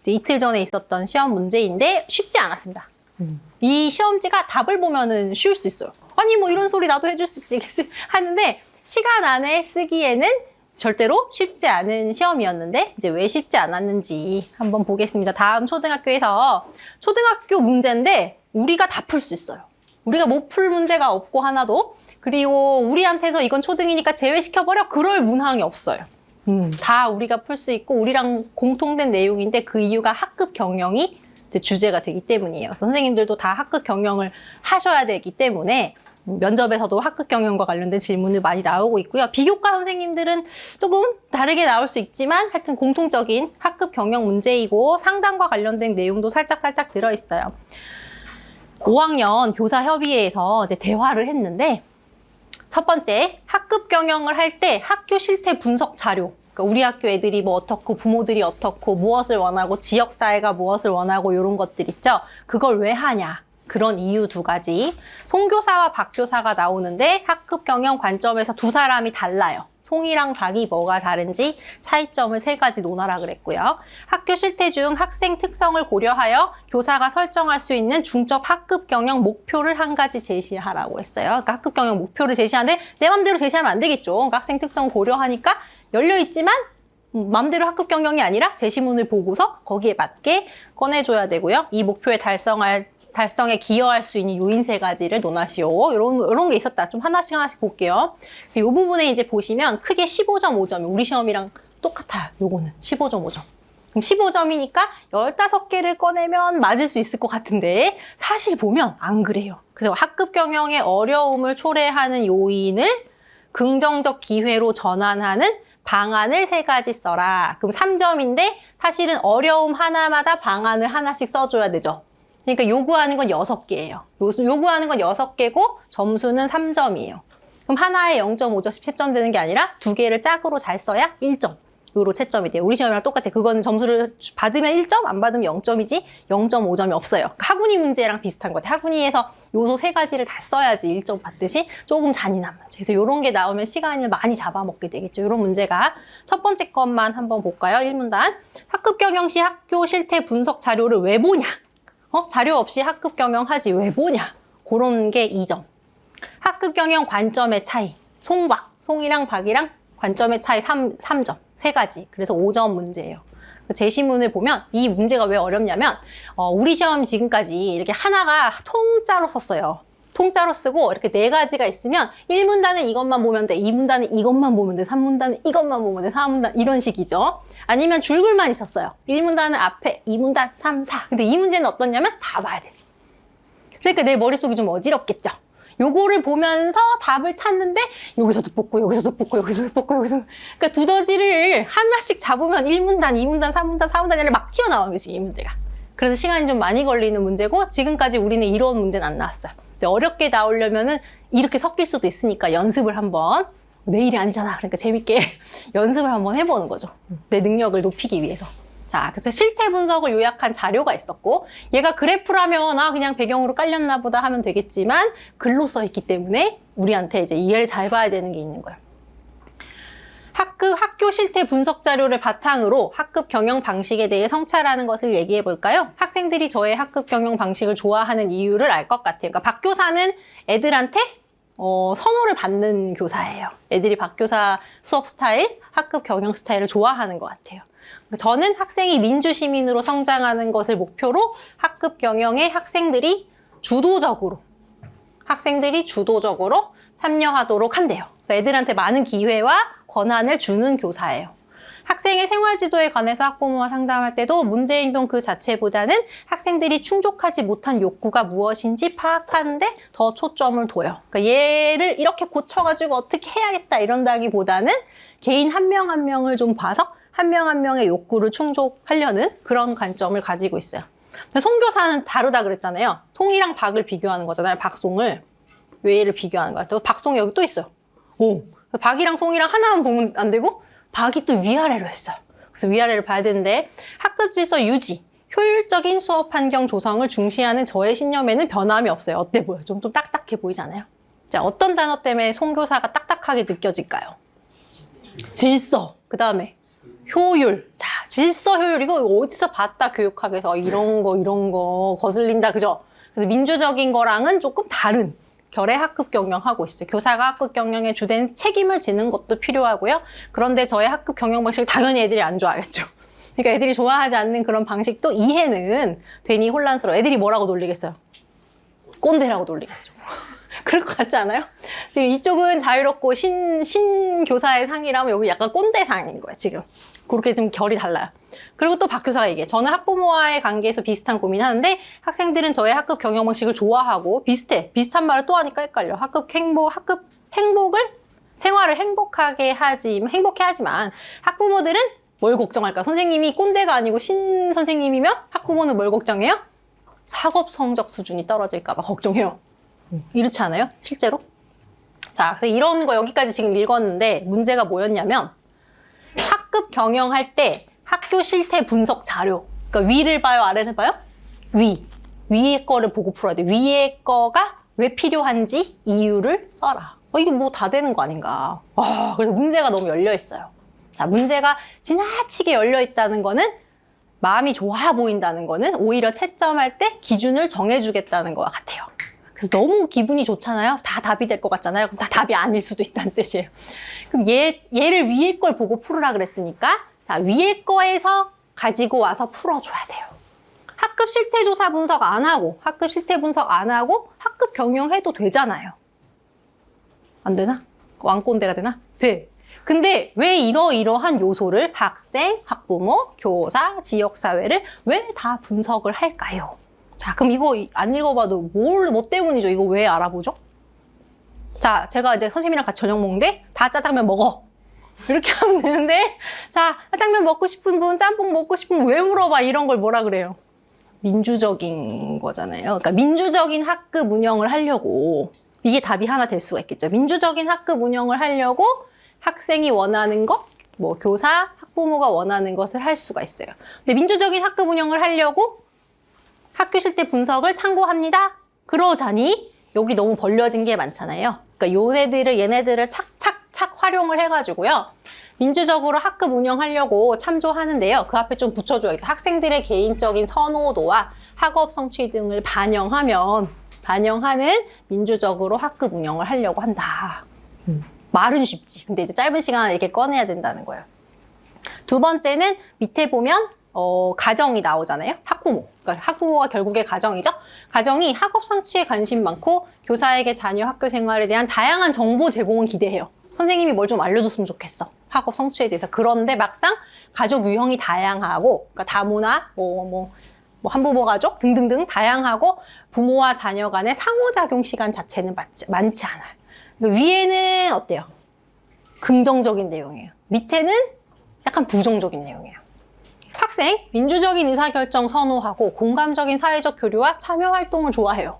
이제 이틀 전에 있었던 시험 문제인데 쉽지 않았습니다. 이 시험지가 답을 보면은 쉬울 수 있어요. 아니 뭐 이런 소리 나도 해줄 수 있지 하는데 시간 안에 쓰기에는 절대로 쉽지 않은 시험이었는데 이제 왜 쉽지 않았는지 한번 보겠습니다. 다음 초등학교에서 초등학교 문제인데 우리가 다 풀 수 있어요. 우리가 못 풀 문제가 없고 하나도. 그리고 우리한테서 이건 초등이니까 제외시켜버려 그럴 문항이 없어요. 다 우리가 풀 수 있고 우리랑 공통된 내용인데 그 이유가 학급 경영이 이제 주제가 되기 때문이에요. 선생님들도 다 학급 경영을 하셔야 되기 때문에 면접에서도 학급 경영과 관련된 질문이 많이 나오고 있고요. 비교과 선생님들은 조금 다르게 나올 수 있지만 하여튼 공통적인 학급 경영 문제이고 상담과 관련된 내용도 살짝 들어있어요. 5학년 교사협의회에서 이제 대화를 했는데 첫 번째, 학급 경영을 할 때 학교 실태 분석 자료. 그러니까 우리 학교 애들이 뭐 어떻고 부모들이 어떻고 무엇을 원하고 지역사회가 무엇을 원하고 이런 것들 있죠. 그걸 왜 하냐. 그런 이유 두 가지. 송교사와 박교사가 나오는데 학급 경영 관점에서 두 사람이 달라요. 송이랑 박이 뭐가 다른지 차이점을 3가지 논하라 그랬고요. 학교 실태 중 학생 특성을 고려하여 교사가 설정할 수 있는 중점 학급 경영 목표를 1가지 제시하라고 했어요. 그러니까 학급 경영 목표를 제시하는데 내 맘대로 제시하면 안 되겠죠. 그러니까 학생 특성 고려하니까 열려있지만 맘대로 학급 경영이 아니라 제시문을 보고서 거기에 맞게 꺼내줘야 되고요. 이 목표에 달성에 기여할 수 있는 요인 3가지를 논하시오. 이런 게 있었다. 좀 하나씩 볼게요. 이 부분에 이제 보시면 크게 15.5점이 우리 시험이랑 똑같아요. 요거는 15.5점. 그럼 15점이니까 15개를 꺼내면 맞을 수 있을 것 같은데 사실 보면 안 그래요. 그래서 학급 경영의 어려움을 초래하는 요인을 긍정적 기회로 전환하는 방안을 3가지 써라. 그럼 3점인데 사실은 어려움 하나마다 방안을 하나씩 써줘야 되죠. 그러니까 요구하는 건 6개예요. 요구하는 건 6개고 점수는 3점이에요. 그럼 하나에 0.5점씩 채점 되는 게 아니라 2개를 짝으로 잘 써야 1점. 요로 채점이 돼요. 우리 시험이랑 똑같아. 그건 점수를 받으면 1점, 안 받으면 0점이지 0.5점이 없어요. 그러니까 학군이 문제랑 비슷한 것 같아요. 학군이에서 요소 3가지를 다 써야지 1점 받듯이 조금 잔인한 문제. 그래서 요런 게 나오면 시간을 많이 잡아먹게 되겠죠. 요런 문제가 첫 번째 것만 한번 볼까요? 1문단. 학급 경영 시 학교 실태 분석 자료를 왜 보냐? 자료 없이 학급 경영하지 왜 보냐? 그런 게 2점. 학급 경영 관점의 차이. 송이랑 박이랑 관점의 차이 3점. 3가지. 그래서 5점 문제예요. 제시문을 보면 이 문제가 왜 어렵냐면 우리 시험 지금까지 이렇게 하나가 통짜로 썼어요. 통짜로 쓰고 이렇게 4가지가 있으면 1문단은 이것만 보면 돼. 2문단은 이것만 보면 돼. 3문단은 이것만 보면 돼. 4문단 이런 식이죠. 아니면 줄글만 있었어요. 1문단은 앞에 2문단 3, 4. 근데 이 문제는 어떻냐면 다 봐야 돼. 그러니까 내 머릿속이 좀 어지럽겠죠. 요거를 보면서 답을 찾는데 여기서도 뽑고 여기서도 뽑고 여기서도 뽑고 여기서 그러니까 두더지를 하나씩 잡으면 1문단, 2문단, 3문단, 4문단이 막 튀어나오는 거지 이 문제가. 그래서 시간이 좀 많이 걸리는 문제고 지금까지 우리는 이런 문제는 안 나왔어요. 근데 어렵게 나오려면은 이렇게 섞일 수도 있으니까 연습을 한번 내일이 아니잖아. 그러니까 재밌게 연습을 한번 해보는 거죠. 내 능력을 높이기 위해서. 자, 그래서 실태 분석을 요약한 자료가 있었고 얘가 그래프라면 그냥 배경으로 깔렸나 보다 하면 되겠지만 글로 써 있기 때문에 우리한테 이제 이해를 잘 봐야 되는 게 있는 거예요. 학교 실태 분석 자료를 바탕으로 학급 경영 방식에 대해 성찰하는 것을 얘기해 볼까요? 학생들이 저의 학급 경영 방식을 좋아하는 이유를 알 것 같아요. 그러니까 박 교사는 애들한테 선호를 받는 교사예요. 애들이 박 교사 수업 스타일, 학급 경영 스타일을 좋아하는 것 같아요. 저는 학생이 민주시민으로 성장하는 것을 목표로 학급 경영에 학생들이 주도적으로 참여하도록 한대요. 애들한테 많은 기회와 권한을 주는 교사예요. 학생의 생활지도에 관해서 학부모와 상담할 때도 문제행동 그 자체보다는 학생들이 충족하지 못한 욕구가 무엇인지 파악하는데 더 초점을 둬요. 그러니까 얘를 이렇게 고쳐가지고 어떻게 해야겠다 이런다기보다는 개인 한 명 한 명을 좀 봐서 한 명 한 명의 욕구를 충족하려는 그런 관점을 가지고 있어요. 송교사는 다르다 그랬잖아요. 송이랑 박을 비교하는 거잖아요. 박송을. 왜 얘를 비교하는 거야? 또 박송이 여기 또 있어요. 박이랑 송이랑 하나만 보면 안 되고 박이 또 위아래로 했어요. 그래서 위아래를 봐야 되는데 학급 질서 유지, 효율적인 수업 환경 조성을 중시하는 저의 신념에는 변함이 없어요. 어때 보여요? 좀 딱딱해 보이잖아요. 자, 어떤 단어 때문에 송교사가 딱딱하게 느껴질까요? 질서. 그 다음에 효율. 자, 질서 효율 이거 어디서 봤다 교육학에서 이런 거 거슬린다 그죠? 그래서 민주적인 거랑은 조금 다른 결의 학급 경영하고 있어요. 교사가 학급 경영에 주된 책임을 지는 것도 필요하고요. 그런데 저의 학급 경영 방식을 당연히 애들이 안 좋아하겠죠. 그러니까 애들이 좋아하지 않는 그런 방식도 이해는 되니 혼란스러워. 애들이 뭐라고 놀리겠어요? 꼰대라고 놀리겠죠. 그럴 것 같지 않아요? 지금 이쪽은 자유롭고 신교사의 상이라면 여기 약간 꼰대 상인 거예요, 지금. 그렇게 좀 결이 달라요. 그리고 또 박 교사가 얘기해. 저는 학부모와의 관계에서 비슷한 고민하는데 학생들은 저의 학급 경영 방식을 좋아하고 비슷한 말을 또 하니까 헷갈려. 학급 행복을 생활을 행복해 하지만 학부모들은 뭘 걱정할까? 선생님이 꼰대가 아니고 신 선생님이면 학부모는 뭘 걱정해요? 학업 성적 수준이 떨어질까 봐 걱정해요. 이렇지 않아요? 실제로? 자, 그래서 이런 거 여기까지 지금 읽었는데 문제가 뭐였냐면 학급 경영할 때 학교 실태 분석 자료. 그러니까 위를 봐요, 아래를 봐요? 위의 거를 보고 풀어야 돼. 위의 거가 왜 필요한지 이유를 써라. 이게 뭐 다 되는 거 아닌가. 그래서 문제가 너무 열려 있어요. 자, 문제가 지나치게 열려 있다는 거는 마음이 좋아 보인다는 거는 오히려 채점할 때 기준을 정해주겠다는 것 같아요. 그래서 너무 기분이 좋잖아요. 다 답이 될 것 같잖아요. 그럼 다 답이 아닐 수도 있다는 뜻이에요. 그럼 얘를 위에 걸 보고 풀으라 그랬으니까 자, 위에 거에서 가지고 와서 풀어줘야 돼요. 학급 실태조사 분석 안 하고 학급 학급 경영해도 되잖아요. 안 되나? 왕꼰대가 되나? 돼. 근데 왜 이러이러한 요소를 학생, 학부모, 교사, 지역사회를 왜 다 분석을 할까요? 자, 그럼 이거 안 읽어봐도 뭐 때문이죠? 이거 왜 알아보죠? 자, 제가 이제 선생님이랑 같이 저녁 먹는데 다 짜장면 먹어. 이렇게 하면 되는데 자, 짜장면 먹고 싶은 분, 짬뽕 먹고 싶은 분 왜 물어봐? 이런 걸 뭐라 그래요? 민주적인 거잖아요. 그러니까 민주적인 학급 운영을 하려고 이게 답이 하나 될 수가 있겠죠. 민주적인 학급 운영을 하려고 학생이 원하는 것, 뭐 교사, 학부모가 원하는 것을 할 수가 있어요. 근데 민주적인 학급 운영을 하려고 학교 실태 분석을 참고합니다. 그러자니 여기 너무 벌려진 게 많잖아요. 그러니까 얘네들을 착착착 활용을 해가지고요. 민주적으로 학급 운영하려고 참조하는데요. 그 앞에 좀 붙여줘야겠다. 학생들의 개인적인 선호도와 학업 성취 등을 반영하는 민주적으로 학급 운영을 하려고 한다. 말은 쉽지. 근데 이제 짧은 시간에 이렇게 꺼내야 된다는 거예요. 두 번째는 밑에 보면 가정이 나오잖아요. 학부모. 그러니까 학부모가 결국에 가정이죠. 가정이 학업 성취에 관심 많고 교사에게 자녀 학교 생활에 대한 다양한 정보 제공을 기대해요. 선생님이 뭘 좀 알려줬으면 좋겠어. 학업 성취에 대해서. 그런데 막상 가족 유형이 다양하고, 그러니까 다문화, 한부모 가족 등등등 다양하고 부모와 자녀 간의 상호작용 시간 자체는 많지 않아요. 그러니까 위에는 어때요? 긍정적인 내용이에요. 밑에는 약간 부정적인 내용이에요. 학생, 민주적인 의사결정 선호하고 공감적인 사회적 교류와 참여 활동을 좋아해요.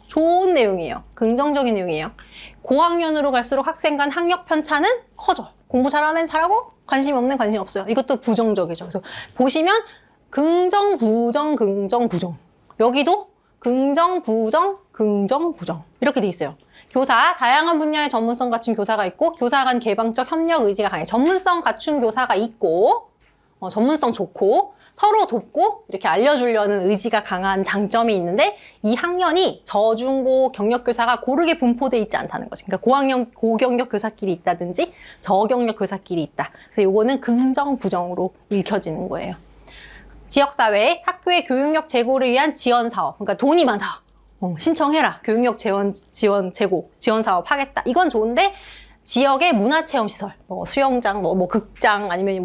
좋은 내용이에요. 긍정적인 내용이에요. 고학년으로 갈수록 학생 간 학력 편차는 커져요. 공부 잘하는 애는 잘하고 관심 없는 관심 없어요. 이것도 부정적이죠. 그래서 보시면 긍정, 부정, 긍정, 부정. 여기도 긍정, 부정, 긍정, 부정. 이렇게 돼 있어요. 교사, 다양한 분야의 전문성 갖춘 교사가 있고 교사 간 개방적 협력 의지가 강해. 전문성 갖춘 교사가 있고 전문성 좋고 서로 돕고 이렇게 알려주려는 의지가 강한 장점이 있는데 이 학년이 저중고 경력교사가 고르게 분포되어 있지 않다는 거죠. 그러니까 고학년, 고경력 교사끼리 있다든지 저경력 교사끼리 있다. 그래서 요거는 긍정, 부정으로 읽혀지는 거예요. 지역사회, 학교의 교육력 제고를 위한 지원사업. 그러니까 돈이 많아. 신청해라. 교육력 지원 사업 하겠다. 이건 좋은데 지역의 문화체험시설, 수영장, 극장, 아니면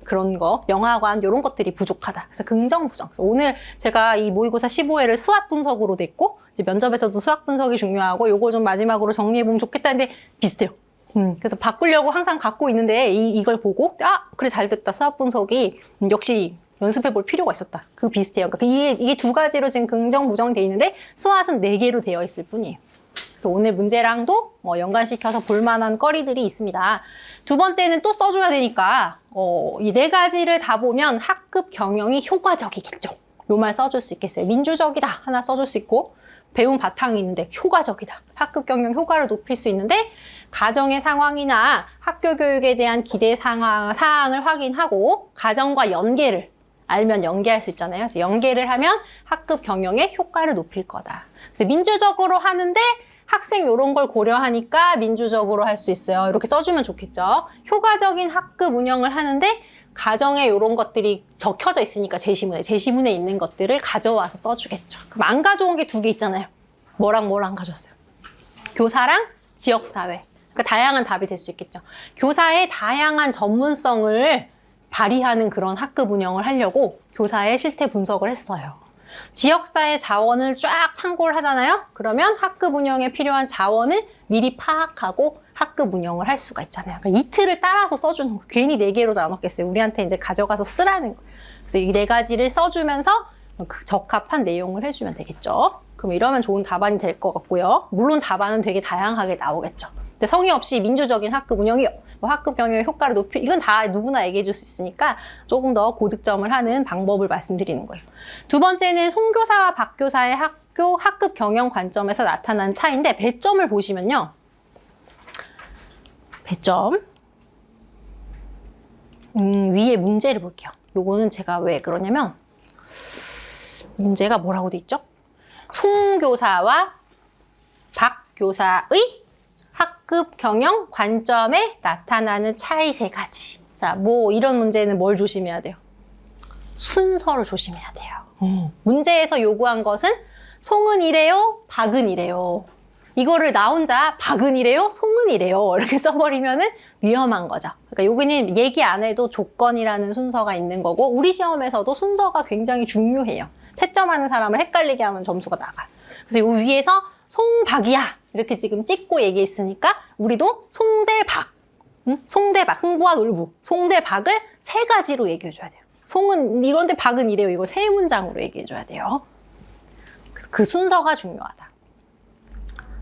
그런 거, 영화관, 이런 것들이 부족하다. 그래서 긍정, 부정. 그래서 오늘 제가 이 모의고사 15회를 수학 분석으로 냈고, 이제 면접에서도 수학 분석이 중요하고, 요거 좀 마지막으로 정리해보면 좋겠다 했는데, 비슷해요. 그래서 바꾸려고 항상 갖고 있는데, 이걸 보고, 그래, 잘 됐다. 수학 분석이, 역시 연습해볼 필요가 있었다. 그 비슷해요. 그러니까 이게 두 가지로 지금 긍정, 부정이 돼 있는데, 수학은 4개로 되어 있을 뿐이에요. 그래서 오늘 문제랑도 연관시켜서 볼만한 거리들이 있습니다. 두 번째는 또 써줘야 되니까 이 4가지를 다 보면 학급 경영이 효과적이겠죠. 요 말 써줄 수 있겠어요. 민주적이다 하나 써줄 수 있고 배운 바탕이 있는데 효과적이다. 학급 경영 효과를 높일 수 있는데 가정의 상황이나 학교 교육에 대한 기대 사항을 확인하고 가정과 연계를 알면 연계할 수 있잖아요. 그래서 연계를 하면 학급 경영의 효과를 높일 거다. 그래서 민주적으로 하는데 학생 이런 걸 고려하니까 민주적으로 할 수 있어요. 이렇게 써주면 좋겠죠. 효과적인 학급 운영을 하는데 가정에 이런 것들이 적혀져 있으니까 제시문에 있는 것들을 가져와서 써주겠죠. 그럼 안 가져온 게 2개 있잖아요. 뭐랑 안 가져왔어요? 교사랑 지역사회. 그러니까 다양한 답이 될 수 있겠죠. 교사의 다양한 전문성을 발휘하는 그런 학급 운영을 하려고 교사의 실태 분석을 했어요. 지역사회 자원을 쫙 참고를 하잖아요. 그러면 학급 운영에 필요한 자원을 미리 파악하고 학급 운영을 할 수가 있잖아요. 그러니까 이 틀을 따라서 써주는 거예요. 괜히 4개로 나눴겠어요. 우리한테 이제 가져가서 쓰라는 거예요. 그래서 이 4가지를 써주면서 그 적합한 내용을 해주면 되겠죠. 그럼 이러면 좋은 답안이 될 것 같고요. 물론 답안은 되게 다양하게 나오겠죠. 근데 성의 없이 민주적인 학급 운영이요. 뭐 학급 경영의 효과를 이건 다 누구나 얘기해 줄 수 있으니까 조금 더 고득점을 하는 방법을 말씀드리는 거예요. 2번째는 송교사와 박교사의 학급 경영 관점에서 나타난 차이인데 배점을 보시면요. 배점. 위에 문제를 볼게요. 요거는 제가 왜 그러냐면 문제가 뭐라고 돼 있죠? 송교사와 박교사의 학급 경영 관점에 나타나는 차이 3가지. 자, 뭐 이런 문제는 뭘 조심해야 돼요? 순서를 조심해야 돼요. 문제에서 요구한 것은 송은 이래요, 박은 이래요. 이거를 나 혼자 박은 이래요, 송은 이래요. 이렇게 써버리면은 위험한 거죠. 그러니까 여기는 얘기 안 해도 조건이라는 순서가 있는 거고 우리 시험에서도 순서가 굉장히 중요해요. 채점하는 사람을 헷갈리게 하면 점수가 나가요. 그래서 요 위에서 송박이야 이렇게 지금 찍고 얘기했으니까 우리도 송대박, 송대박, 흥부와 을부, 송대박을 3가지로 얘기해줘야 돼요. 송은 이런데 박은 이래요. 이거 3문장으로 얘기해줘야 돼요. 그 순서가 중요하다.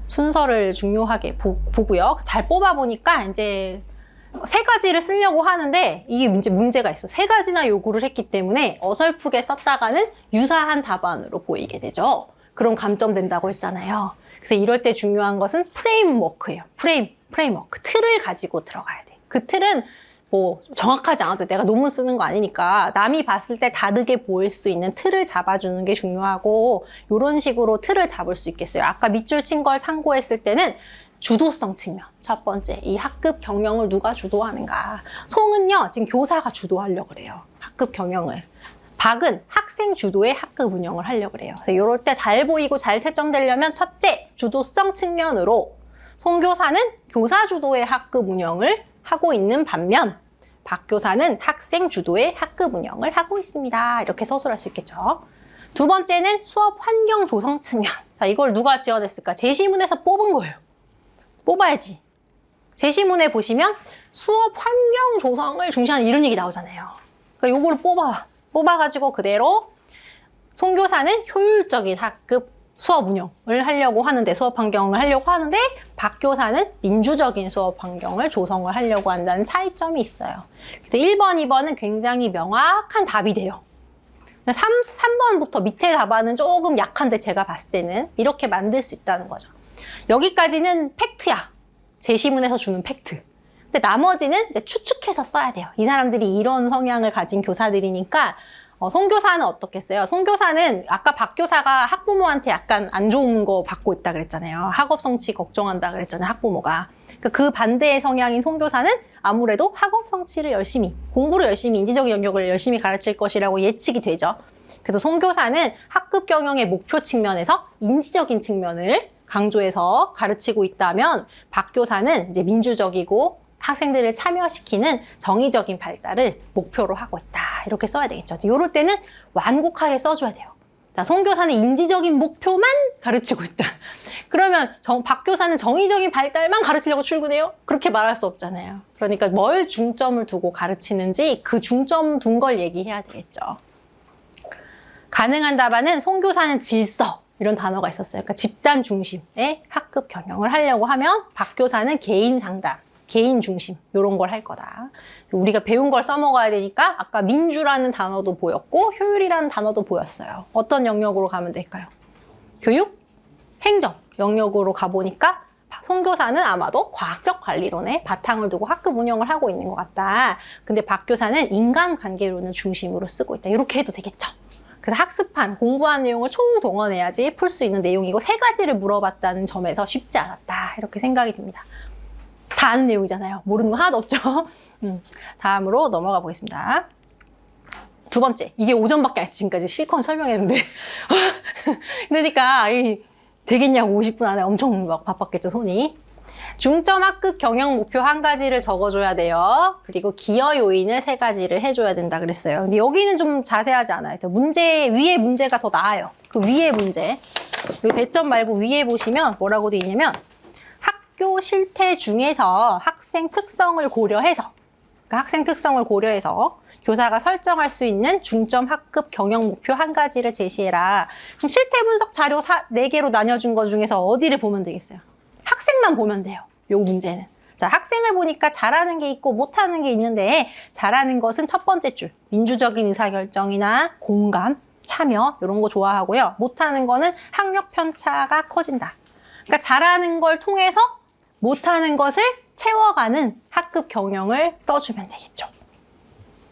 순서를 중요하게 보고요. 잘 뽑아보니까 이제 3가지를 쓰려고 하는데 이게 문제가 있어. 3가지나 요구를 했기 때문에 어설프게 썼다가는 유사한 답안으로 보이게 되죠. 그럼 감점된다고 했잖아요. 그래서 이럴 때 중요한 것은 프레임워크예요. 프레임워크. 틀을 가지고 들어가야 돼. 그 틀은 뭐 정확하지 않아도 내가 논문 쓰는 거 아니니까 남이 봤을 때 다르게 보일 수 있는 틀을 잡아주는 게 중요하고 이런 식으로 틀을 잡을 수 있겠어요. 아까 밑줄 친 걸 참고했을 때는 주도성 측면. 첫 번째, 이 학급 경영을 누가 주도하는가. 송은요, 지금 교사가 주도하려고 그래요. 학급 경영을. 박은 학생 주도의 학급 운영을 하려고 그래요. 그래서 이럴 때 잘 보이고 잘 채점되려면 첫째, 주도성 측면으로 송교사는 교사 주도의 학급 운영을 하고 있는 반면 박교사는 학생 주도의 학급 운영을 하고 있습니다. 이렇게 서술할 수 있겠죠. 2번째는 수업 환경 조성 측면. 자, 이걸 누가 지원했을까? 제시문에서 뽑은 거예요. 뽑아야지. 제시문에 보시면 수업 환경 조성을 중시하는 이런 얘기 나오잖아요. 그러니까 요거를 뽑아가지고 그대로 송교사는 효율적인 학급 수업 운영을 하려고 하는데, 수업 환경을 하려고 하는데 박교사는 민주적인 수업 환경을 조성을 하려고 한다는 차이점이 있어요. 그래서 1번, 2번은 굉장히 명확한 답이 돼요. 3번부터 밑에 답안은 조금 약한데 제가 봤을 때는 이렇게 만들 수 있다는 거죠. 여기까지는 팩트야. 제시문에서 주는 팩트. 근데 나머지는 이제 추측해서 써야 돼요. 이 사람들이 이런 성향을 가진 교사들이니까 송교사는 어떻겠어요? 송교사는 아까 박교사가 학부모한테 약간 안 좋은 거 받고 있다 그랬잖아요. 학업 성취 걱정한다 그랬잖아요. 학부모가. 그 반대의 성향인 송교사는 아무래도 학업 성취를 열심히, 공부를 열심히, 인지적 영역을 열심히 가르칠 것이라고 예측이 되죠. 그래서 송교사는 학급 경영의 목표 측면에서 인지적인 측면을 강조해서 가르치고 있다면 박교사는 이제 민주적이고 학생들을 참여시키는 정의적인 발달을 목표로 하고 있다. 이렇게 써야 되겠죠. 이럴 때는 완곡하게 써줘야 돼요. 자, 송교사는 인지적인 목표만 가르치고 있다. 그러면 박교사는 정의적인 발달만 가르치려고 출근해요? 그렇게 말할 수 없잖아요. 그러니까 뭘 중점을 두고 가르치는지 그 중점 둔 걸 얘기해야 되겠죠. 가능한 답안은 송교사는 질서. 이런 단어가 있었어요. 그러니까 집단 중심의 학급 경영을 하려고 하면 박교사는 개인 상담, 개인 중심 이런 걸 할 거다. 우리가 배운 걸 써먹어야 되니까 아까 민주라는 단어도 보였고 효율이라는 단어도 보였어요. 어떤 영역으로 가면 될까요? 교육? 행정 영역으로 가보니까 송교사는 아마도 과학적 관리론에 바탕을 두고 학급 운영을 하고 있는 것 같다. 근데 박교사는 인간관계론을 중심으로 쓰고 있다. 이렇게 해도 되겠죠. 그래서 학습한, 공부한 내용을 총동원해야지 풀 수 있는 내용이고 3가지를 물어봤다는 점에서 쉽지 않았다. 이렇게 생각이 듭니다. 다 아는 내용이잖아요. 모르는 거 하나도 없죠. 다음으로 넘어가 보겠습니다. 2번째, 이게 오전밖에 안 했지. 지금까지 실컷 설명했는데. 그러니까 되겠냐고 50분 안에 엄청 막 바빴겠죠, 손이. 중점 학급 경영 목표 1가지를 적어줘야 돼요. 그리고 기여 요인을 3가지를 해줘야 된다 그랬어요. 근데 여기는 좀 자세하지 않아요. 위에 문제가 더 나아요. 그 위에 문제. 이 배점 말고 위에 보시면 뭐라고 돼 있냐면 학교 실태 중에서 학생 특성을 고려해서 교사가 설정할 수 있는 중점 학급 경영 목표 1가지를 제시해라. 그럼 실태 분석 자료 4개로 나뉘어준 것 중에서 어디를 보면 되겠어요? 학생만 보면 돼요. 요 문제는. 자, 학생을 보니까 잘하는 게 있고 못하는 게 있는데 잘하는 것은 첫 번째 줄. 민주적인 의사결정이나 공감, 참여 이런 거 좋아하고요. 못하는 거는 학력 편차가 커진다. 그러니까 잘하는 걸 통해서 못하는 것을 채워가는 학급 경영을 써주면 되겠죠.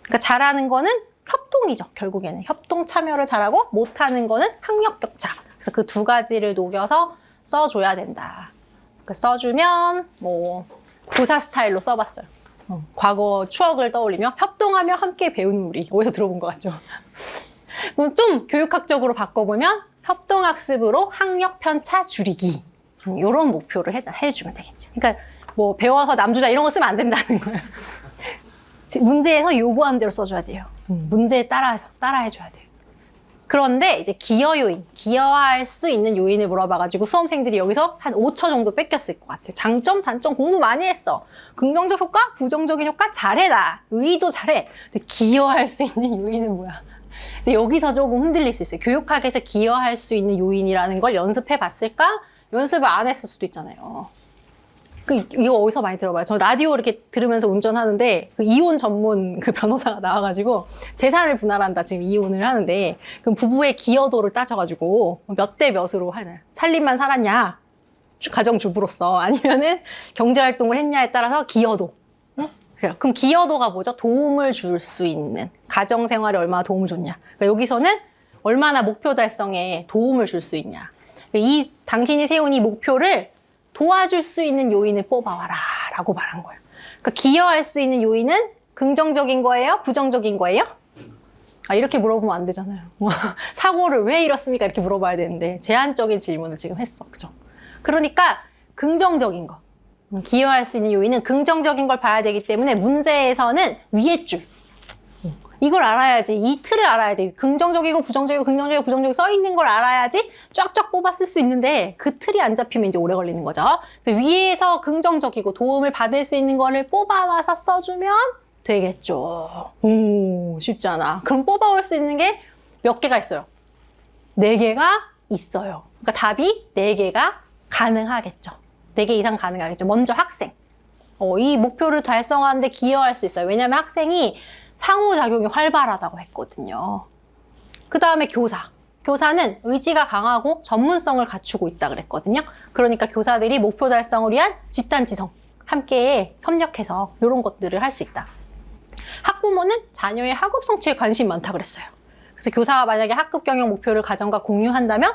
그러니까 잘하는 거는 협동이죠. 결국에는 협동 참여를 잘하고 못하는 거는 학력 격차. 그래서 그 2가지를 녹여서 써줘야 된다. 그러니까 써주면 뭐 교사 스타일로 써봤어요. 과거 추억을 떠올리며 협동하며 함께 배우는 우리. 어디서 들어본 것 같죠? 좀 교육학적으로 바꿔보면 협동학습으로 학력 편차 줄이기. 이런 목표를 해주면 되겠지. 그러니까 뭐 배워서 남주자 이런 거 쓰면 안 된다는 거예요. 문제에서 요구한 대로 써줘야 돼요. 문제에 따라해줘야 돼요. 그런데 이제 기여 요인, 기여할 수 있는 요인을 물어봐가지고 수험생들이 여기서 한 5초 정도 뺏겼을 것 같아요. 장점, 단점 공부 많이 했어. 긍정적 효과, 부정적인 효과 잘해라. 의의도 잘해. 근데 기여할 수 있는 요인은 뭐야? 이제 여기서 조금 흔들릴 수 있어요. 교육학에서 기여할 수 있는 요인이라는 걸 연습해 봤을까? 연습을 안 했을 수도 있잖아요. 이거 어디서 많이 들어봐요? 저 라디오 이렇게 들으면서 운전하는데 이혼 전문 변호사가 나와가지고 재산을 분할한다 지금 이혼을 하는데 그럼 부부의 기여도를 따져가지고 몇 대 몇으로 하냐 살림만 살았냐 가정주부로서 아니면은 경제활동을 했냐에 따라서 기여도. 그럼 기여도가 뭐죠? 도움을 줄 수 있는 가정생활에 얼마나 도움을 줬냐. 그러니까 여기서는 얼마나 목표 달성에 도움을 줄 수 있냐. 당신이 세운 이 목표를 도와줄 수 있는 요인을 뽑아와라 라고 말한 거예요. 그러니까 기여할 수 있는 요인은 긍정적인 거예요? 부정적인 거예요? 이렇게 물어보면 안 되잖아요. 사고를 왜 이렇습니까? 이렇게 물어봐야 되는데 제한적인 질문을 지금 했어. 그죠? 그러니까 긍정적인 거. 기여할 수 있는 요인은 긍정적인 걸 봐야 되기 때문에 문제에서는 위에 줄. 이걸 알아야지. 이 틀을 알아야 돼. 긍정적이고 부정적이고 긍정적이고 부정적이고 써 있는 걸 알아야지 쫙쫙 뽑아 쓸 수 있는데 그 틀이 안 잡히면 이제 오래 걸리는 거죠. 그래서 위에서 긍정적이고 도움을 받을 수 있는 거를 뽑아와서 써주면 되겠죠. 쉽지 않아. 그럼 뽑아올 수 있는 게 몇 개가 있어요? 4개가 있어요. 그러니까 답이 4개가 가능하겠죠. 4개 이상 가능하겠죠. 먼저 학생. 이 목표를 달성하는데 기여할 수 있어요. 왜냐하면 학생이 상호작용이 활발하다고 했거든요. 그 다음에 교사. 교사는 의지가 강하고 전문성을 갖추고 있다 그랬거든요. 그러니까 교사들이 목표 달성을 위한 집단지성, 함께 협력해서 이런 것들을 할 수 있다. 학부모는 자녀의 학업 성취에 관심이 많다 그랬어요. 그래서 교사가 만약에 학급 경영 목표를 가정과 공유한다면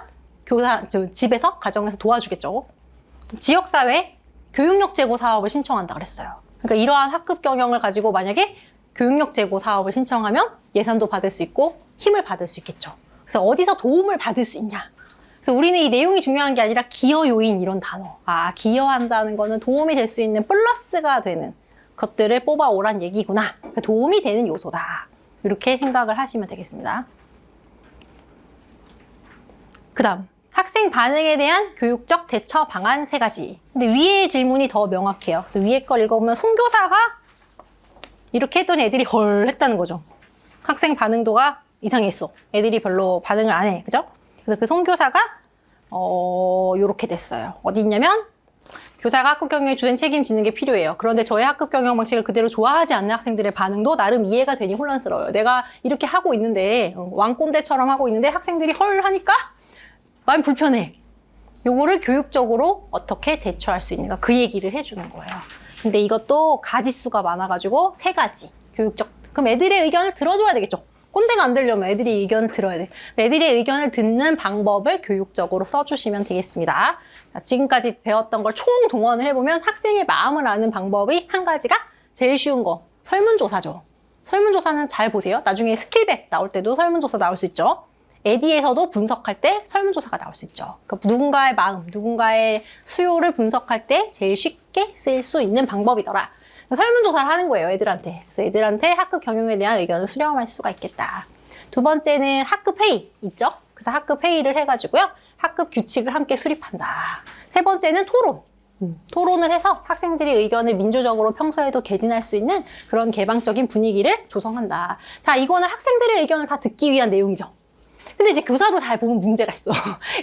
집에서 가정에서 도와주겠죠. 지역사회 교육력 제고 사업을 신청한다 그랬어요. 그러니까 이러한 학급 경영을 가지고 만약에 교육력 제고 사업을 신청하면 예산도 받을 수 있고 힘을 받을 수 있겠죠. 그래서 어디서 도움을 받을 수 있냐. 그래서 우리는 이 내용이 중요한 게 아니라 기여 요인 이런 단어. 기여한다는 거는 도움이 될 수 있는 플러스가 되는 것들을 뽑아오란 얘기구나. 그러니까 도움이 되는 요소다. 이렇게 생각을 하시면 되겠습니다. 그 다음 학생 반응에 대한 교육적 대처 방안 3가지. 근데 위의 질문이 더 명확해요. 그래서 위에 걸 읽어보면 송교사가 이렇게 했더니 애들이 헐 했다는 거죠. 학생 반응도가 이상했어. 애들이 별로 반응을 안 해. 그죠? 그래서 그 송교사가 요렇게 됐어요. 어디 있냐면 교사가 학급 경영에 주된 책임지는 게 필요해요. 그런데 저의 학급 경영 방식을 그대로 좋아하지 않는 학생들의 반응도 나름 이해가 되니 혼란스러워요. 내가 이렇게 하고 있는데 왕꼰대처럼 하고 있는데 학생들이 헐 하니까 마음이 불편해. 요거를 교육적으로 어떻게 대처할 수 있는가 그 얘기를 해주는 거예요. 근데 이것도 가지수가 많아가지고 3가지 교육적. 그럼 애들의 의견을 들어줘야 되겠죠. 꼰대가 안 되려면 애들이 의견을 들어야 돼. 애들의 의견을 듣는 방법을 교육적으로 써주시면 되겠습니다. 자, 지금까지 배웠던 걸 총동원을 해보면 학생의 마음을 아는 방법이 한 가지가 제일 쉬운 거 설문조사죠. 설문조사는 잘 보세요. 나중에 스킬백 나올 때도 설문조사 나올 수 있죠. 에디에서도 분석할 때 설문조사가 나올 수 있죠. 그러니까 누군가의 마음, 누군가의 수요를 분석할 때 제일 쉽게 쓸 수 있는 방법이더라. 설문조사를 하는 거예요, 애들한테. 그래서 애들한테 학급 경영에 대한 의견을 수렴할 수가 있겠다. 2번째는 학급 회의 있죠? 그래서 학급 회의를 해가지고요. 학급 규칙을 함께 수립한다. 3번째는 토론. 토론을 해서 학생들이 의견을 민주적으로 평소에도 개진할 수 있는 그런 개방적인 분위기를 조성한다. 자, 이거는 학생들의 의견을 다 듣기 위한 내용이죠. 근데 이제 교사도 잘 보면 문제가 있어.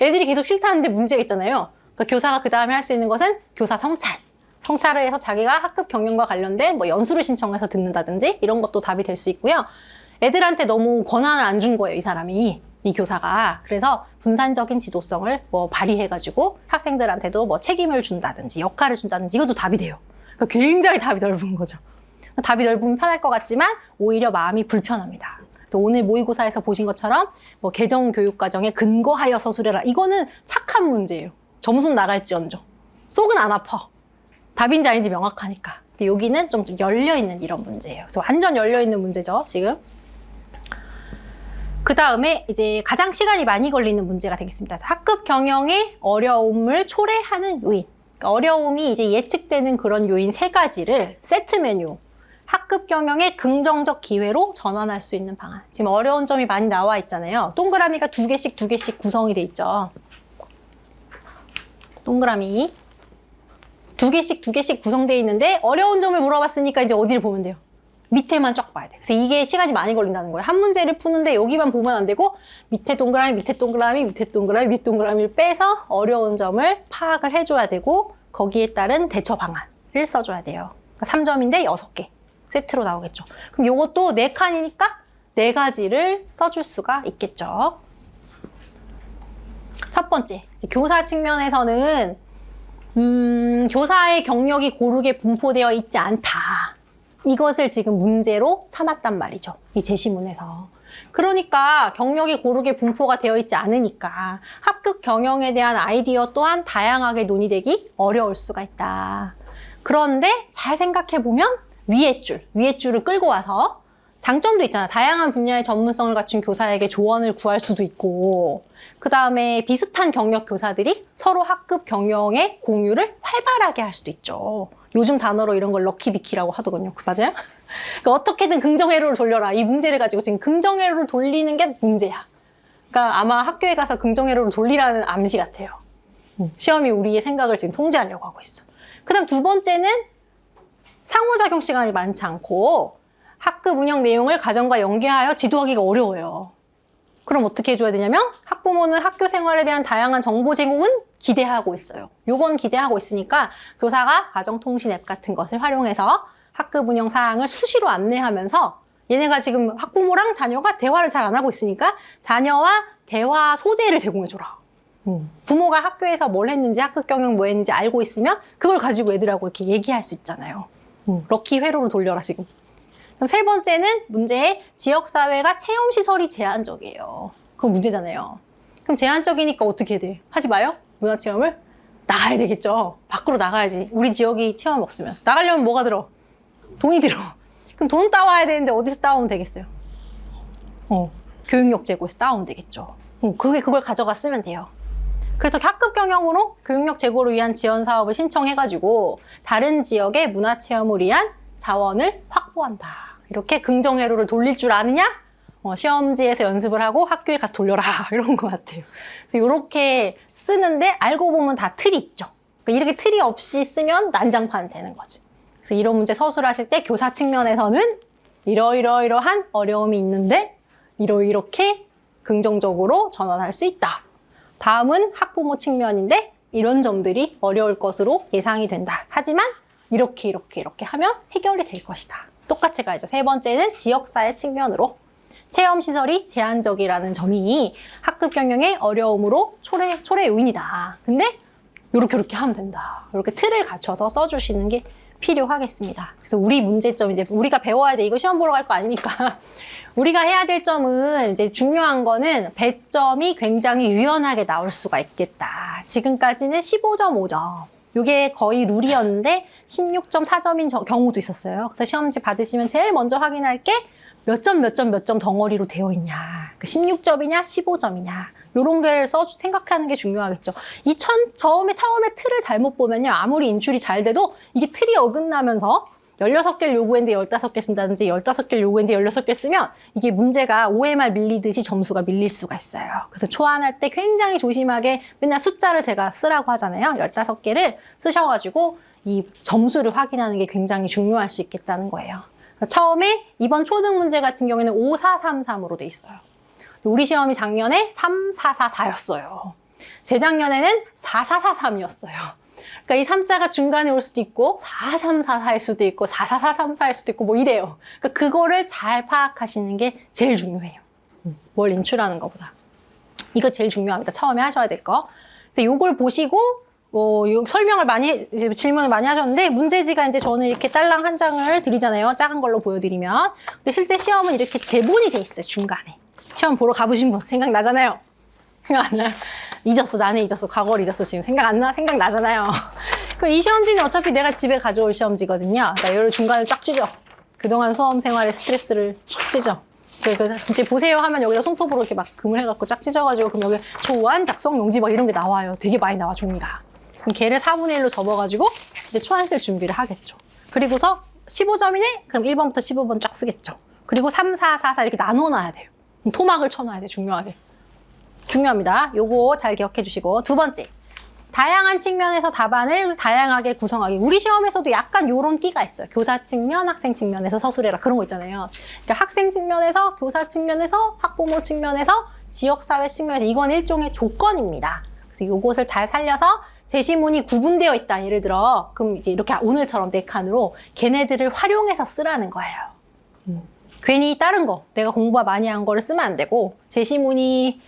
애들이 계속 싫다는데 문제가 있잖아요. 그러니까 교사가 그 다음에 할 수 있는 것은 교사 성찰. 성찰을 해서 자기가 학급 경영과 관련된 뭐 연수를 신청해서 듣는다든지 이런 것도 답이 될 수 있고요. 애들한테 너무 권한을 안 준 거예요, 이 사람이. 이 교사가. 그래서 분산적인 지도성을 뭐 발휘해가지고 학생들한테도 뭐 책임을 준다든지 역할을 준다든지 이것도 답이 돼요. 그러니까 굉장히 답이 넓은 거죠. 답이 넓으면 편할 것 같지만 오히려 마음이 불편합니다. 그래서 오늘 모의고사에서 보신 것처럼 뭐 개정교육과정에 근거하여서 수료라. 이거는 착한 문제예요. 점수는 나갈지언정. 속은 안 아파. 답인지 아닌지 명확하니까. 근데 여기는 좀 열려있는 이런 문제예요. 그래서 완전 열려있는 문제죠, 지금. 그 다음에 이제 가장 시간이 많이 걸리는 문제가 되겠습니다. 그래서 학급 경영의 어려움을 초래하는 요인. 그러니까 어려움이 이제 예측되는 그런 요인 3가지를 세트 메뉴, 학급 경영의 긍정적 기회로 전환할 수 있는 방안. 지금 어려운 점이 많이 나와 있잖아요. 동그라미가 2개씩 구성이 돼 있죠. 동그라미. 2개씩 구성되어 있는데 어려운 점을 물어봤으니까 이제 어디를 보면 돼요? 밑에만 쫙 봐야 돼요. 그래서 이게 시간이 많이 걸린다는 거예요. 한 문제를 푸는데 여기만 보면 안 되고 밑에 동그라미, 밑에 동그라미, 밑에 동그라미, 밑에 동그라미를 빼서 어려운 점을 파악을 해줘야 되고 거기에 따른 대처 방안을 써줘야 돼요. 그러니까 3점인데 6개 세트로 나오겠죠. 그럼 이것도 4칸이니까 4가지를 써줄 수가 있겠죠. 첫 번째, 이제 교사 측면에서는 교사의 경력이 고르게 분포되어 있지 않다. 이것을 지금 문제로 삼았단 말이죠. 이 제시문에서. 그러니까 경력이 고르게 분포가 되어 있지 않으니까 학급 경영에 대한 아이디어 또한 다양하게 논의되기 어려울 수가 있다. 그런데 잘 생각해보면 위에 줄을 끌고 와서 장점도 있잖아. 다양한 분야의 전문성을 갖춘 교사에게 조언을 구할 수도 있고 그 다음에 비슷한 경력 교사들이 서로 학급 경영의 공유를 활발하게 할 수도 있죠. 요즘 단어로 이런 걸 럭키비키라고 하더군요. 맞아요? 그러니까 어떻게든 긍정회로를 돌려라. 이 문제를 가지고 지금 긍정회로를 돌리는 게 문제야. 그러니까 아마 학교에 가서 긍정회로를 돌리라는 암시 같아요. 시험이 우리의 생각을 지금 통제하려고 하고 있어. 그 다음 2번째는 상호작용 시간이 많지 않고 학급 운영 내용을 가정과 연계하여 지도하기가 어려워요. 그럼 어떻게 해줘야 되냐면 학부모는 학교 생활에 대한 다양한 정보 제공은 기대하고 있어요. 요건 기대하고 있으니까 교사가 가정통신 앱 같은 것을 활용해서 학급 운영 사항을 수시로 안내하면서 얘네가 지금 학부모랑 자녀가 대화를 잘 안 하고 있으니까 자녀와 대화 소재를 제공해줘라. 부모가 학교에서 뭘 했는지 학급 경영 뭐 했는지 알고 있으면 그걸 가지고 애들하고 이렇게 얘기할 수 있잖아요. 럭키 회로로 돌려라 지금. 그럼 3번째는 문제에 지역사회가 체험시설이 제한적이에요. 그건 문제잖아요. 그럼 제한적이니까 어떻게 해야 돼? 하지 마요? 문화체험을? 나가야 되겠죠. 밖으로 나가야지. 우리 지역이 체험 없으면. 나가려면 뭐가 들어? 돈이 들어. 그럼 돈 따와야 되는데 어디서 따오면 되겠어요? 교육력 제고에서 따오면 되겠죠. 그걸 가져가 쓰면 돼요. 그래서 학급 경영으로 교육력 제고를 위한 지원 사업을 신청해가지고 다른 지역의 문화체험을 위한 자원을 확보한다. 이렇게 긍정회로를 돌릴 줄 아느냐? 시험지에서 연습을 하고 학교에 가서 돌려라. 이런 것 같아요. 그래서 이렇게 쓰는데 알고 보면 다 틀이 있죠. 그러니까 이렇게 틀이 없이 쓰면 난장판 되는 거지. 그래서 이런 문제 서술하실 때 교사 측면에서는 이러이러한 어려움이 있는데 이렇게 긍정적으로 전환할 수 있다. 다음은 학부모 측면인데 이런 점들이 어려울 것으로 예상이 된다. 하지만 이렇게 하면 해결이 될 것이다. 똑같이 가야죠. 3번째는 지역사회 측면으로. 체험시설이 제한적이라는 점이 학급 경영의 어려움으로 초래 요인이다. 근데 요렇게 하면 된다. 이렇게 틀을 갖춰서 써주시는 게 필요하겠습니다. 그래서 우리 문제점, 이제 우리가 배워야 돼. 이거 시험 보러 갈 거 아니니까. 우리가 해야 될 점은, 이제 중요한 거는 배점이 굉장히 유연하게 나올 수가 있겠다. 지금까지는 15.5점. 이게 거의 룰이었는데 16.4점인 경우도 있었어요. 그래서 시험지 받으시면 제일 먼저 확인할 게 몇 점 덩어리로 되어 있냐. 16점이냐, 15점이냐. 요런 걸 생각하는 게 중요하겠죠. 처음에 틀을 잘못 보면요. 아무리 인출이 잘 돼도 이게 틀이 어긋나면서 16개를 요구했는데 15개 쓴다든지 15개를 요구했는데 16개 쓰면 이게 문제가 OMR 밀리듯이 점수가 밀릴 수가 있어요. 그래서 초안할 때 굉장히 조심하게 맨날 숫자를 제가 쓰라고 하잖아요. 15개를 쓰셔가지고 이 점수를 확인하는 게 굉장히 중요할 수 있겠다는 거예요. 처음에 이번 초등 문제 같은 경우에는 5433으로 돼 있어요. 우리 시험이 작년에 3444였어요. 재작년에는 4443이었어요. 그러니까 이 3자가 중간에 올 수도 있고 4344일 수도 있고 44434일 수도 있고 뭐 이래요. 그러니까 그거를 잘 파악하시는 게 제일 중요해요. 뭘 인출하는 것보다. 이거 제일 중요합니다. 처음에 하셔야 될 거. 그래서 요걸 보시고 설명을 질문을 많이 하셨는데, 문제지가 이제 저는 이렇게 딸랑 한 장을 드리잖아요. 작은 걸로 보여드리면. 근데 실제 시험은 이렇게 제본이 돼 있어요, 중간에. 시험 보러 가보신 분 생각나잖아요. 생각 안 나요? 잊었어. 나는 잊었어. 과거를 잊었어. 지금 생각 안 나? 생각나잖아요. 이 시험지는 어차피 내가 집에 가져올 시험지거든요. 이걸 중간에 쫙 찢어. 그동안 수험 생활의 스트레스를 쫙 찢어. 이제 보세요 하면 여기다 손톱으로 이렇게 막 금을 해갖고 쫙 찢어가지고, 그럼 여기 초안, 작성, 용지 막 이런 게 나와요. 되게 많이 나와, 종이가. 그럼 걔를 4분의 1로 접어가지고 이제 초안 쓸 준비를 하겠죠. 그리고서 15점이네? 그럼 1번부터 15번 쫙 쓰겠죠. 그리고 3, 4, 4, 4 이렇게 나눠놔야 돼요. 토막을 쳐놔야 돼요, 중요하게. 중요합니다. 요거 잘 기억해 주시고. 두 번째. 다양한 측면에서 답안을 다양하게 구성하기. 우리 시험에서도 약간 요런 끼가 있어요. 교사 측면, 학생 측면에서 서술해라. 그런 거 있잖아요. 그러니까 학생 측면에서, 교사 측면에서, 학부모 측면에서, 지역사회 측면에서. 이건 일종의 조건입니다. 그래서 요것을 잘 살려서 제시문이 구분되어 있다. 예를 들어, 그럼 이렇게 오늘처럼 4칸으로 걔네들을 활용해서 쓰라는 거예요. 괜히 다른 거, 내가 공부 많이 한 거를 쓰면 안 되고, 제시문이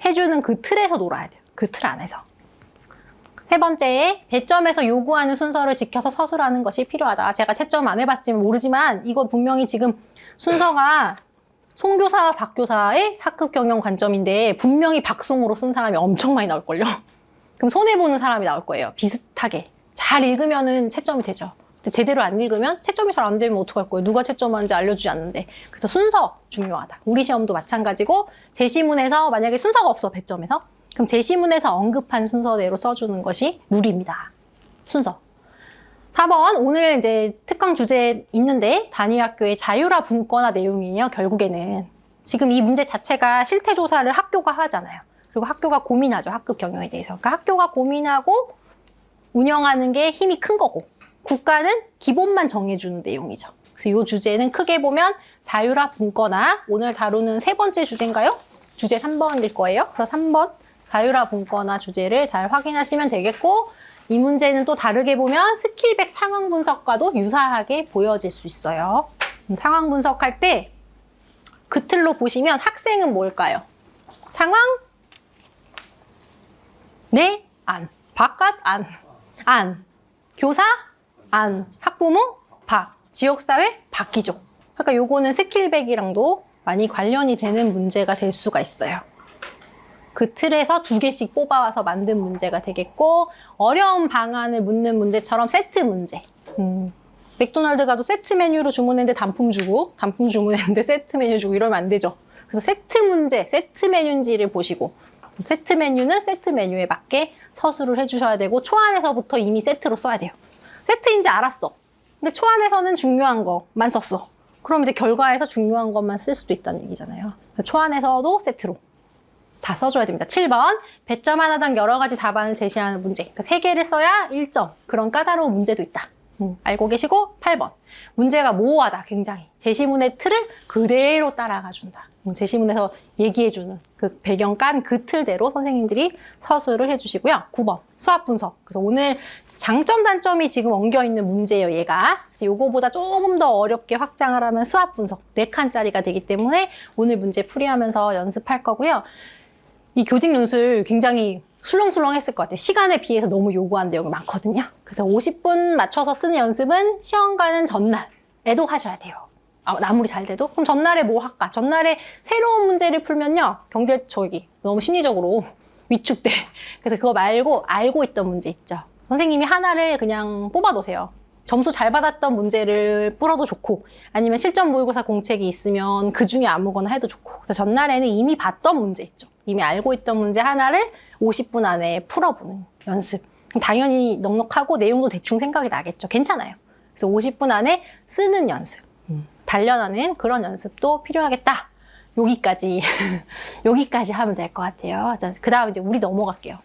해주는 그 틀에서 놀아야 돼요. 그 틀 안에서. 세 번째, 배점에서 요구하는 순서를 지켜서 서술하는 것이 필요하다. 제가 채점 안 해봤지만 모르지만 이거 분명히 지금 순서가 송교사와 박교사의 학급 경영 관점인데 분명히 박송으로 쓴 사람이 엄청 많이 나올걸요. 그럼 손해보는 사람이 나올 거예요. 비슷하게. 잘 읽으면은 채점이 되죠. 근데 제대로 안 읽으면 채점이 잘 안 되면 어떡할 거예요. 누가 채점하는지 알려주지 않는데. 그래서 순서 중요하다. 우리 시험도 마찬가지고 제시문에서 만약에 순서가 없어, 배점에서. 그럼 제시문에서 언급한 순서대로 써주는 것이 룰입니다. 순서. 4번, 오늘 이제 특강 주제 있는데 단위학교의 자율화 분과나 내용이에요, 결국에는. 지금 이 문제 자체가 실태조사를 학교가 하잖아요. 그리고 학교가 고민하죠, 학급 경영에 대해서. 그러니까 학교가 고민하고 운영하는 게 힘이 큰 거고, 국가는 기본만 정해주는 내용이죠. 그래서 이 주제는 크게 보면 자율화 분과나, 오늘 다루는 세 번째 주제인가요? 주제 3번일 거예요. 그래서 3번 자율화 분과나 주제를 잘 확인하시면 되겠고, 이 문제는 또 다르게 보면 스킬백 상황 분석과도 유사하게 보여질 수 있어요. 상황 분석할 때 그 틀로 보시면 학생은 뭘까요? 상황, 내, 안. 바깥, 안. 교사, 안. 학부모, 박. 지역사회, 박이죠. 그러니까 요거는 스킬백이랑도 많이 관련이 되는 문제가 될 수가 있어요. 그 틀에서 2개씩 뽑아와서 만든 문제가 되겠고, 어려운 방안을 묻는 문제처럼 세트 문제. 맥도날드 가도 세트 메뉴로 주문했는데 단품 주문했는데 세트 메뉴 주고 이러면 안 되죠. 그래서 세트 문제, 세트 메뉴인지를 보시고, 세트 메뉴는 세트 메뉴에 맞게 서술을 해주셔야 되고, 초안에서부터 이미 세트로 써야 돼요. 세트인지 알았어. 근데 초안에서는 중요한 것만 썼어. 그럼 이제 결과에서 중요한 것만 쓸 수도 있다는 얘기잖아요. 초안에서도 세트로 다 써줘야 됩니다. 7번, 배점 하나당 여러 가지 답안을 제시하는 문제. 그러니까 3개를 써야 1점. 그런 까다로운 문제도 있다. 알고 계시고, 8번. 문제가 모호하다, 굉장히. 제시문의 틀을 그대로 따라가 준다. 제시문에서 얘기해주는 그 배경 깐 그 틀대로 선생님들이 서술을 해주시고요. 9번, 수학 분석. 그래서 오늘 장점, 단점이 지금 엉겨있는 문제예요, 얘가. 이제 요거보다 조금 더 어렵게 확장을 하면 수학 분석 4칸짜리가 되기 때문에 오늘 문제 풀이하면서 연습할 거고요. 이 교직 연술 굉장히 술렁술렁 했을 것 같아요. 시간에 비해서 너무 요구한 내용이 많거든요. 그래서 50분 맞춰서 쓰는 연습은 시험 가는 전날에도 하셔야 돼요. 아무리 잘 돼도? 그럼 전날에 뭐 할까? 전날에 새로운 문제를 풀면요. 너무 심리적으로 위축돼. 그래서 그거 말고 알고 있던 문제 있죠. 선생님이 하나를 그냥 뽑아놓으세요. 점수 잘 받았던 문제를 풀어도 좋고 아니면 실전 모의고사 공책이 있으면 그 중에 아무거나 해도 좋고 그래서 전날에는 이미 봤던 문제 있죠. 이미 알고 있던 문제 하나를 50분 안에 풀어보는 연습. 그럼 당연히 넉넉하고 내용도 대충 생각이 나겠죠. 괜찮아요. 그래서 50분 안에 쓰는 연습. 단련하는 그런 연습도 필요하겠다. 여기까지 여기까지 하면 될 것 같아요. 그 다음 이제 우리 넘어갈게요.